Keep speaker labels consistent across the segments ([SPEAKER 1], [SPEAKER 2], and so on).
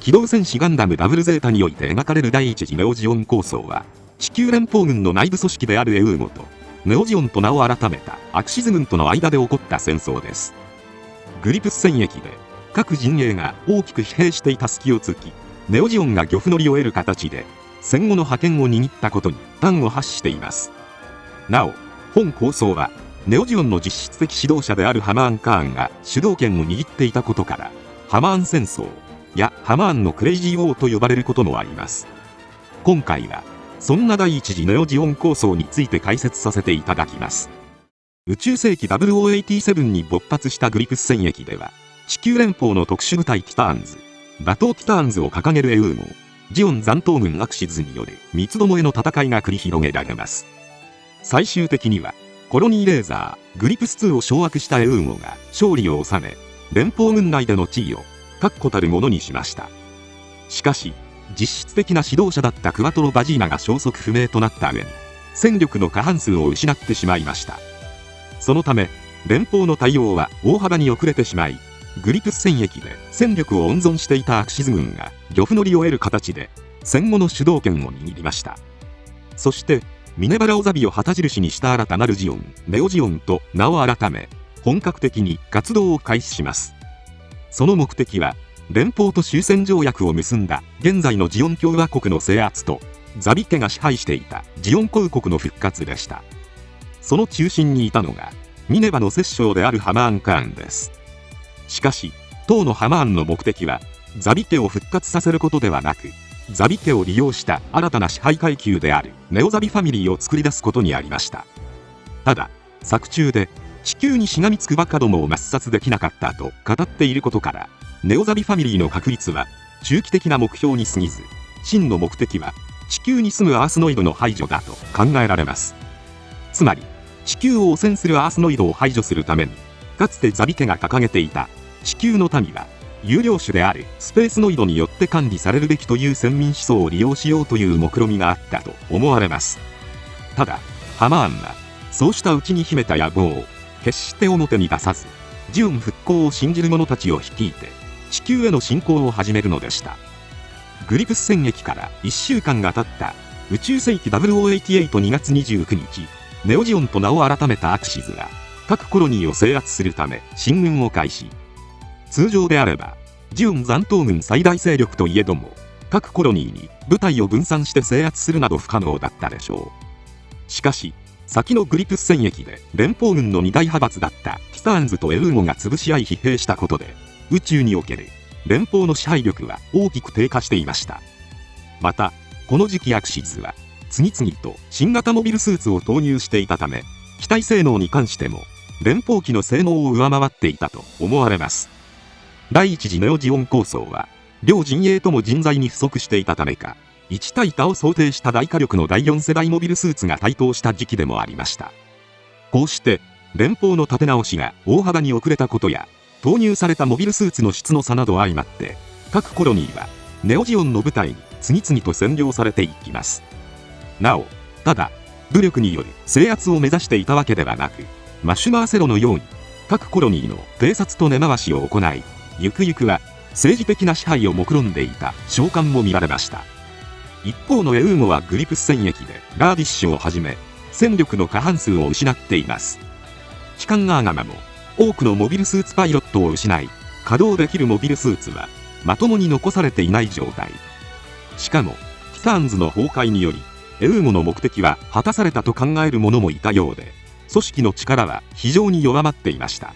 [SPEAKER 1] 機動戦士ガンダムダブルゼータにおいて描かれる第一次ネオジオン構想は、地球連邦軍の内部組織であるエウーゴと、ネオジオンと名を改めたアクシズ軍との間で起こった戦争です。グリプス戦役で、各陣営が大きく疲弊していた隙を突き、ネオジオンが漁夫乗りを得る形で、戦後の覇権を握ったことに端を発しています。なお、本構想は、ネオジオンの実質的指導者であるハマーン・カーンが主導権を握っていたことから、ハマーン戦争やハマーンのクレイジーウォーと呼ばれることもあります。今回はそんな第一次ネオジオン構想について解説させていただきます。宇宙世紀0087に勃発したグリプス戦役では、地球連邦の特殊部隊ティターンズ、打倒ティターンズを掲げるエウーゴ、ジオン残党軍アクシズによる三つどもえの戦いが繰り広げられます。最終的にはコロニーレーザーグリプス2を掌握したエウーゴが勝利を収め、連邦軍内での地位を確固たるものにしました。しかし、実質的な指導者だったクワトロ・バジーナが消息不明となった上に、戦力の過半数を失ってしまいました。そのため、連邦の対応は大幅に遅れてしまい、グリプス戦役で戦力を温存していたアクシズ軍が漁夫乗りを得る形で、戦後の主導権を握りました。そして、ミネバラ・オザビを旗印にした新たなるジオン、ネオジオンと名を改め、本格的に活動を開始します。その目的は、連邦と終戦条約を結んだ現在のジオン共和国の制圧と、ザビ家が支配していたジオン公国の復活でした。その中心にいたのが、ミネバの摂政であるハマーン・カーンです。しかし、当のハマーンの目的は、ザビ家を復活させることではなく、ザビ家を利用した新たな支配階級であるネオザビファミリーを作り出すことにありました。ただ、作中で、地球にしがみつくバカどもを抹殺できなかったと語っていることから、ネオザビファミリーの確立は中期的な目標に過ぎず、真の目的は地球に住むアースノイドの排除だと考えられます。つまり、地球を汚染するアースノイドを排除するために、かつてザビ家が掲げていた地球の民は有料種であるスペースノイドによって管理されるべきという先民思想を利用しようという目論みがあったと思われます。ただ、ハマーンはそうした内に秘めた野望を決して表に出さず、ジオン復興を信じる者たちを率いて地球への侵攻を始めるのでした。グリプス戦役から1週間が経った宇宙世紀0088-2月29日、ネオジオンと名を改めたアクシズが各コロニーを制圧するため進軍を開始。通常であればジオン残党軍最大勢力といえども、各コロニーに部隊を分散して制圧するなど不可能だったでしょう。しかし、先のグリプス戦役で連邦軍の2大派閥だったティターンズとエウーゴが潰し合い疲弊したことで、宇宙における連邦の支配力は大きく低下していました。また、この時期アクシズは次々と新型モビルスーツを投入していたため、機体性能に関しても連邦機の性能を上回っていたと思われます。第一次ネオジオン構想は両陣営とも人材に不足していたためか、1対多を想定した大火力の第4世代モビルスーツが台頭した時期でもありました。こうして連邦の立て直しが大幅に遅れたことや、投入されたモビルスーツの質の差など相まって、各コロニーはネオジオンの部隊に次々と占領されていきます。なお、ただ武力による制圧を目指していたわけではなく、マシュマーセロのように各コロニーの偵察と根回しを行い、ゆくゆくは政治的な支配を目論んでいた召喚も見られました。一方のエウーゴはグリプス戦役でラーディッシュをはじめ戦力の過半数を失っています。機関アーガマも多くのモビルスーツパイロットを失い、稼働できるモビルスーツはまともに残されていない状態。しかもティターンズの崩壊によりエウーゴの目的は果たされたと考える者もいたようで、組織の力は非常に弱まっていました。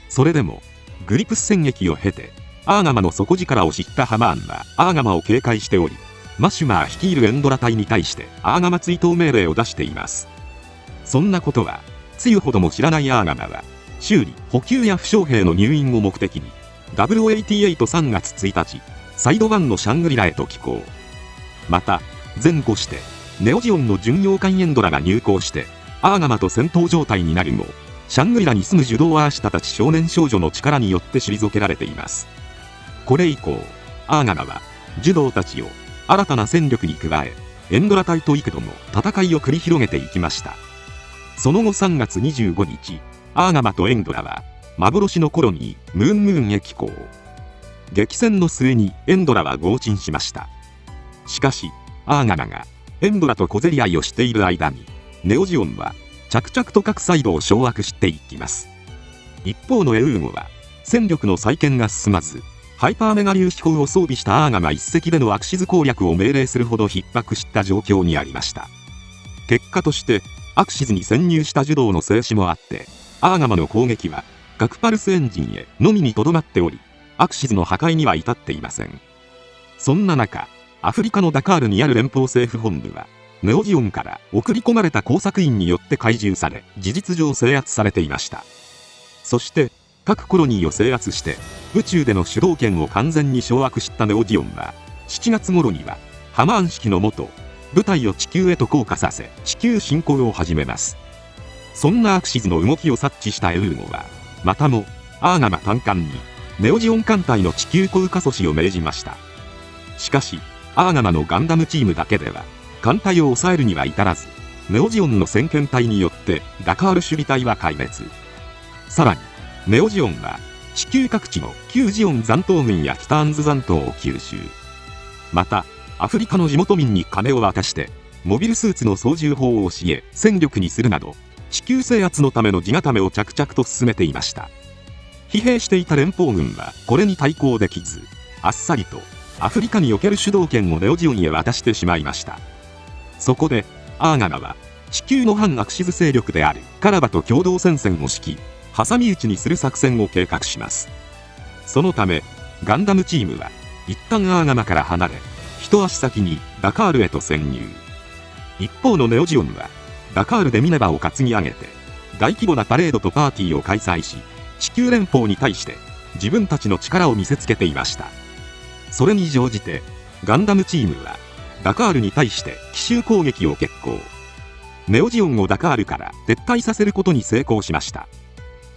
[SPEAKER 1] それでもグリプス戦役を経てアーガマの底力を知ったハマーンはアーガマを警戒しており、マシュマー率いるエンドラ隊に対してアーガマ追悼命令を出しています。そんなことはつゆほども知らないアーガマは、修理補給や負傷兵の入院を目的に0088-3月1日サイド1のシャングリラへと寄港。また前後してネオジオンの巡洋艦エンドラが入港してアーガマと戦闘状態になるも、シャングリラに住むジュドーアーシタたち少年少女の力によって退けられています。これ以降アーガマはジュドーたちを新たな戦力に加え、エンドラ隊と幾度も戦いを繰り広げていきました。その後3月25日、アーガマとエンドラは幻のコロニームーンムーンへ寄港。激戦の末にエンドラは強沈しました。しかしアーガマがエンドラと小競り合いをしている間にネオジオンは着々と各サイドを掌握していきます。一方のエウーゴは戦力の再建が進まず、ハイパーメガ粒子砲を装備したアーガマ一隻でのアクシズ攻略を命令するほど逼迫した状況にありました。結果としてアクシズに潜入したジュドーの静止もあって、アーガマの攻撃は核パルスエンジンへのみにとどまっており、アクシズの破壊には至っていません。そんな中、アフリカのダカールにある連邦政府本部はネオジオンから送り込まれた工作員によって懐柔され、事実上制圧されていました。そして各コロニーを制圧して宇宙での主導権を完全に掌握したネオジオンは7月頃にはハマーン式のもと部隊を地球へと降下させ、地球侵攻を始めます。そんなアクシズの動きを察知したエウーゴはまたもアーガマ短観にネオジオン艦隊の地球降下阻止を命じました。しかしアーガマのガンダムチームだけでは艦隊を抑えるには至らず、ネオジオンの先遣隊によってダカール守備隊は壊滅。さらにネオジオンは地球各地の旧ジオン残党軍や北アンズ残党を吸収。またアフリカの地元民に金を渡してモビルスーツの操縦法を教え戦力にするなど、地球制圧のための地固めを着々と進めていました。疲弊していた連邦軍はこれに対抗できず、あっさりとアフリカにおける主導権をネオジオンへ渡してしまいました。そこでアーガマは地球の反アクシズ勢力であるカラバと共同戦線を指揮、挟み撃ちにする作戦を計画します。そのためガンダムチームは一旦アーガマから離れ、一足先にダカールへと潜入。一方のネオジオンはダカールでミネバを担ぎ上げて大規模なパレードとパーティーを開催し、地球連邦に対して自分たちの力を見せつけていました。それに乗じてガンダムチームはダカールに対して奇襲攻撃を決行。ネオジオンをダカールから撤退させることに成功しました。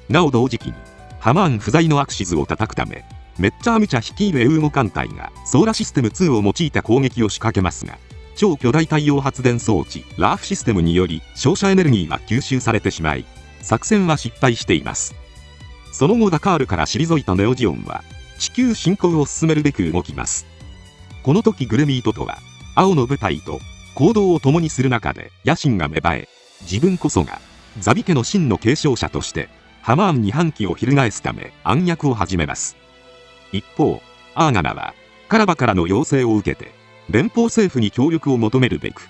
[SPEAKER 1] なお同時期にハマーン不在のアクシズを叩くため、メッチャームチャ率いるエウーゴ艦隊がソーラシステム2を用いた攻撃を仕掛けますが、超巨大太陽発電装置ラーフシステムにより照射エネルギーが吸収されてしまい、作戦は失敗しています。その後ダカールから退いたネオジオンは地球侵攻を進めるべく動きます。この時グレミートとは青の部隊と行動を共にする中で野心が芽生え、自分こそがザビ家の真の継承者としてハマーンに反旗を翻すため暗躍を始めます。一方アーガマはカラバからの要請を受けて連邦政府に協力を求めるべく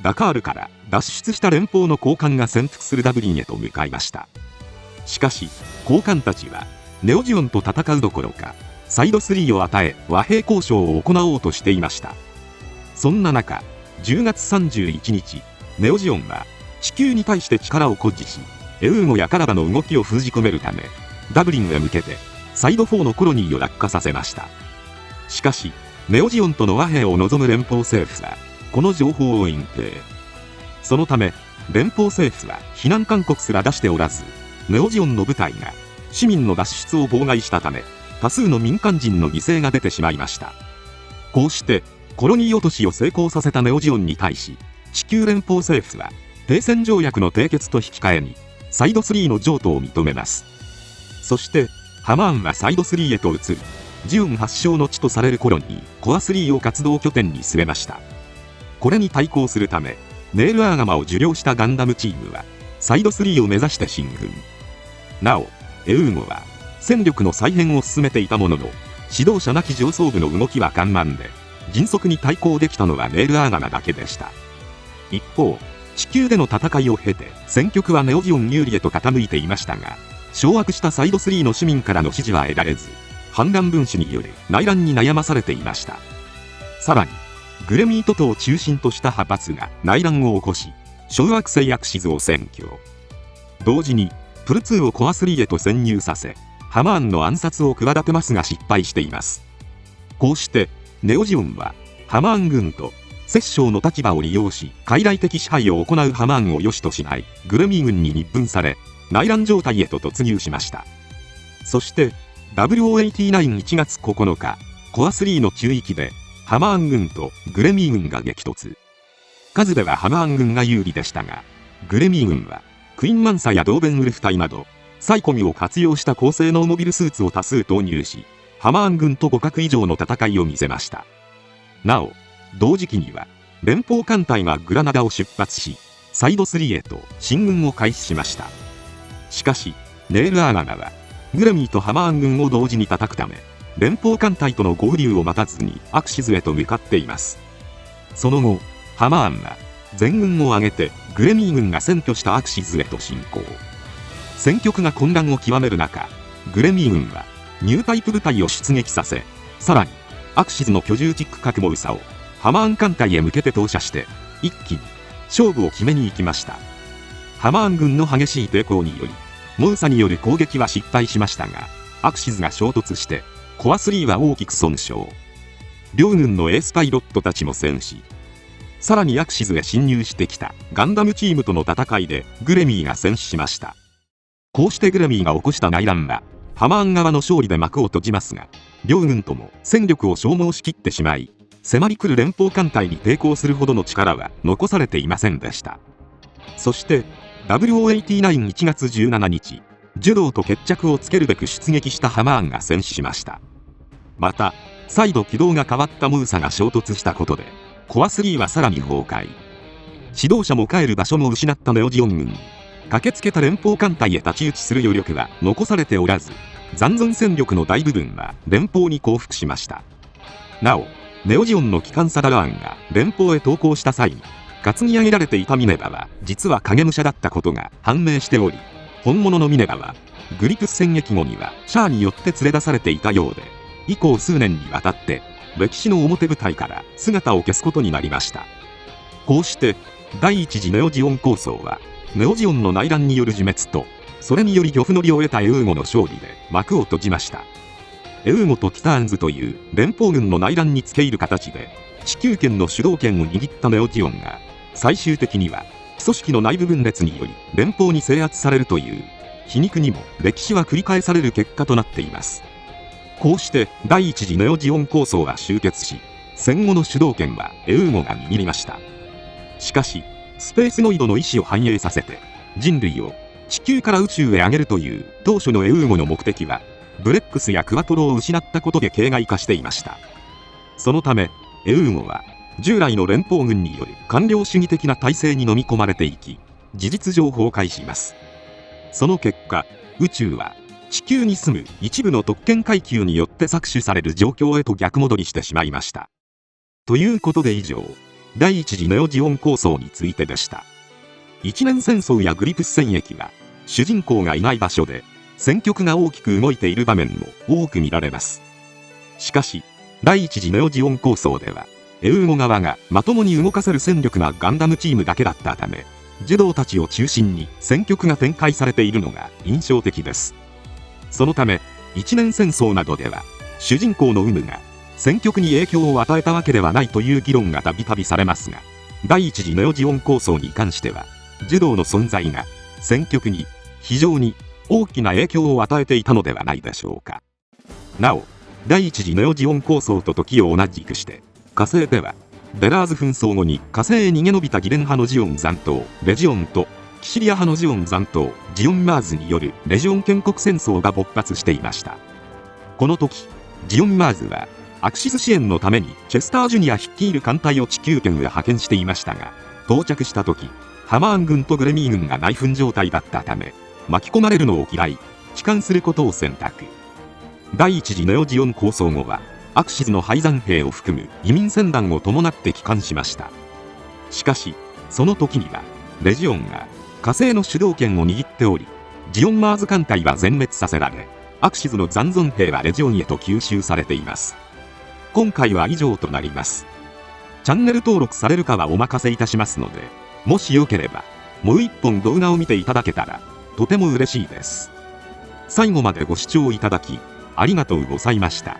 [SPEAKER 1] ダカールから脱出した連邦の高官が潜伏するダブリンへと向かいました。しかし高官たちはネオジオンと戦うどころかサイド3を与え和平交渉を行おうとしていました。そんな中10月31日ネオジオンは地球に対して力を誇示し、エウーゴやカラバの動きを封じ込めるためダブリンへ向けてサイド4のコロニーを落下させました。しかしネオジオンとの和平を望む連邦政府はこの情報を隠蔽。そのため連邦政府は避難勧告すら出しておらず、ネオジオンの部隊が市民の脱出を妨害したため多数の民間人の犠牲が出てしまいました。こうしてコロニー落としを成功させたネオジオンに対し、地球連邦政府は停戦条約の締結と引き換えにサイド3の譲渡を認めます。そしてハマーンはサイド3へと移り、ジオン発祥の地とされるコロニーコア3を活動拠点に据えました。これに対抗するためネールアーガマを受領したガンダムチームはサイド3を目指して進軍。なおエウーゴは戦力の再編を進めていたものの、指導者なき上層部の動きは緩慢で迅速に対抗できたのはネールアーガマだけでした。一方地球での戦いを経て戦局はネオジオン有利へと傾いていましたが、掌握したサイド3の市民からの支持は得られず、反乱分子による内乱に悩まされていました。さらにグレミート島を中心とした派閥が内乱を起こし、小惑星アクシズを占拠。同時にプル2をコア3へと潜入させ、ハマーンの暗殺を企てますが失敗しています。こうしてネオジオンはハマーン軍と摂政の立場を利用し傀儡的支配を行うハマーンを良しとしないグレミー軍に日分され、内乱状態へと突入しました。そして0089-1月9日、コア3の中域でハマーン軍とグレミー軍が激突。数ではハマーン軍が有利でしたが、グレミー軍はクインマンサやドーベンウルフ隊などサイコミを活用した高性能モビルスーツを多数投入し、ハマーン軍と互角以上の戦いを見せました。なお、同時期には、連邦艦隊がグラナダを出発し、サイド3へと進軍を開始しました。しかし、ネール・アーガガは、グレミーとハマーン軍を同時に叩くため、連邦艦隊との合流を待たずにアクシズへと向かっています。その後、ハマーンは、全軍を挙げてグレミー軍が占拠したアクシズへと進行。戦局が混乱を極める中、グレミー軍は、ニュータイプ部隊を出撃させ、さらに、アクシズの居住チック核モウサを、ハマーン艦隊へ向けて投射して、一気に勝負を決めに行きました。ハマーン軍の激しい抵抗により、モウサによる攻撃は失敗しましたが、アクシズが衝突して、コア3は大きく損傷。両軍のエースパイロットたちも戦死。さらにアクシズへ侵入してきたガンダムチームとの戦いでグレミーが戦死しました。こうしてグレミーが起こした内乱は、ハマーン側の勝利で幕を閉じますが、両軍とも戦力を消耗しきってしまい、迫り来る連邦艦隊に抵抗するほどの力は残されていませんでした。そして、0089-1月17日、ジュドーと決着をつけるべく出撃したハマーンが戦死しました。また、再度軌道が変わったモウサが衝突したことで、コア3はさらに崩壊。指導者も帰る場所も失ったネオジオン軍に、駆けつけた連邦艦隊へ太刀打ちする余力は残されておらず、残存戦力の大部分は連邦に降伏しました。なお、ネオジオンの機関サダラーンが連邦へ投降した際に、担ぎ上げられていたミネバは実は影武者だったことが判明しており、本物のミネバは、グリプス戦役後にはシャアによって連れ出されていたようで、以降数年にわたって、歴史の表舞台から姿を消すことになりました。こうして、第一次ネオジオン構想は、ネオジオンの内乱による自滅と、それにより漁夫の利を得たエウーゴの勝利で幕を閉じました。エウーゴとティターンズという連邦軍の内乱に付け入る形で、地球圏の主導権を握ったネオジオンが、最終的には、組織の内部分裂により連邦に制圧されるという、皮肉にも歴史は繰り返される結果となっています。こうして第一次ネオジオン構想は終結し、戦後の主導権はエウーゴが握りました。しかし、スペースノイドの意志を反映させて、人類を地球から宇宙へ上げるという当初のエウーゴの目的は、ブレックスやクワトロを失ったことで形骸化していました。そのため、エウーゴは、従来の連邦軍による官僚主義的な体制に飲み込まれていき、事実上崩壊します。その結果、宇宙は地球に住む一部の特権階級によって搾取される状況へと逆戻りしてしまいました。ということで以上、第一次ネオジオン構想についてでした。一年戦争やグリプス戦役は、主人公がいない場所で、戦局が大きく動いている場面も多く見られます。しかし、第一次ネオジオン構想では、エウーゴ側がまともに動かせる戦力がガンダムチームだけだったため、ジュドーたちを中心に戦局が展開されているのが印象的です。そのため、一年戦争などでは、主人公のウムが戦局に影響を与えたわけではないという議論がたびたびされますが、第一次ネオジオン構想に関しては、ジュドーの存在が戦局に非常に大きな影響を与えていたのではないでしょうか。なお、第一次ネオジオン構想と時を同じくして、火星では、ベラーズ紛争後に火星へ逃げ延びたギレン派のジオン残党、レジオンと、キシリア派のジオン残党、ジオンマーズによるレジオン建国戦争が勃発していました。この時、ジオンマーズは、アクシズ支援のためにチェスタージュニア率いる艦隊を地球圏へ派遣していましたが、到着した時、ハマーン軍とグレミー軍が内紛状態だったため、巻き込まれるのを嫌い、帰還することを選択。第一次ネオジオン構想後は、アクシズの敗残兵を含む移民船団を伴って帰還しました。しかし、その時には、レジオンが火星の主導権を握っており、ジオンマーズ艦隊は全滅させられ、アクシズの残存兵はレジオンへと吸収されています。今回は以上となります。チャンネル登録されるかはお任せいたしますので、もしよければ、もう一本動画を見ていただけたら、とても嬉しいです。最後までご視聴いただき、ありがとうございました。